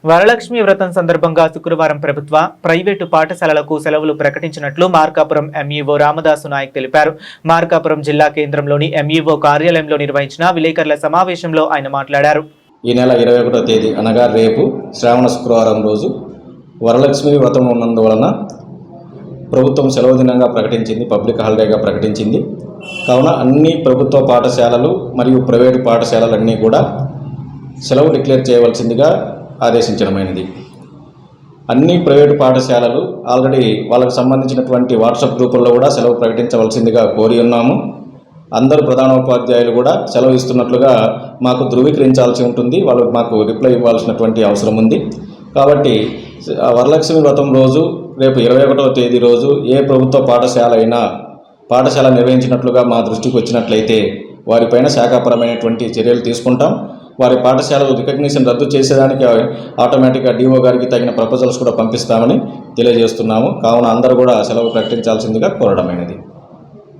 వరలక్ష్మి వ్రతం సందర్భంగా శుక్రవారం ప్రభుత్వ, ప్రైవేటు పాఠశాలలకు సెలవులు ప్రకటించినట్లు మార్కాపురం ఎంఈఓ రామదాసు నాయక్ తెలిపారు. మార్కాపురం జిల్లా కేంద్రంలోని ఎంఈఓ కార్యాలయంలో నిర్వహించిన విలేకరుల సమావేశంలో ఆయన మాట్లాడారు. ఈ నెల 21వ తేదీ అనగా రేపు శ్రావణ శుక్రవారం రోజు వరలక్ష్మి వ్రతం ఉన్నందువలన ప్రభుత్వం సెలవు దినంగా ప్రకటించింది, పబ్లిక్ హాలిడేగా ప్రకటించింది. కావున అన్ని ప్రభుత్వ పాఠశాలలు మరియు ప్రైవేటు పాఠశాలలన్నీ కూడా సెలవు డిక్లేర్ చేయవలసిందిగా ఆదేశించడమైనది. అన్ని ప్రైవేటు పాఠశాలలు ఆల్రెడీ వాళ్ళకు సంబంధించినటువంటి వాట్సాప్ గ్రూపుల్లో కూడా సెలవు ప్రకటించవలసిందిగా కోరి ఉన్నాము. అందరూ ప్రధానోపాధ్యాయులు కూడా సెలవు ఇస్తున్నట్లుగా మాకు ధృవీకరించాల్సి ఉంటుంది. వాళ్ళు మాకు రిప్లై ఇవ్వాల్సినటువంటి అవసరం ఉంది. కాబట్టి వరలక్ష్మి వ్రతం రోజు రేపు 21వ తేదీ రోజు ఏ ప్రభుత్వ పాఠశాల అయినా పాఠశాల నిర్వహించినట్లుగా మా దృష్టికి వచ్చినట్లయితే వారిపైన శాఖాపరమైనటువంటి చర్యలు తీసుకుంటాం. వారి పాఠశాలలు రికగ్నిషన్ రద్దు చేసేదానికి ఆటోమేటిక్గా డిఓ గారికి తగిన ప్రపోజల్స్ కూడా పంపిస్తామని తెలియజేస్తున్నాము. కావున అందరూ కూడా సెలవు ప్రకటించాల్సిందిగా కోరడమైనది.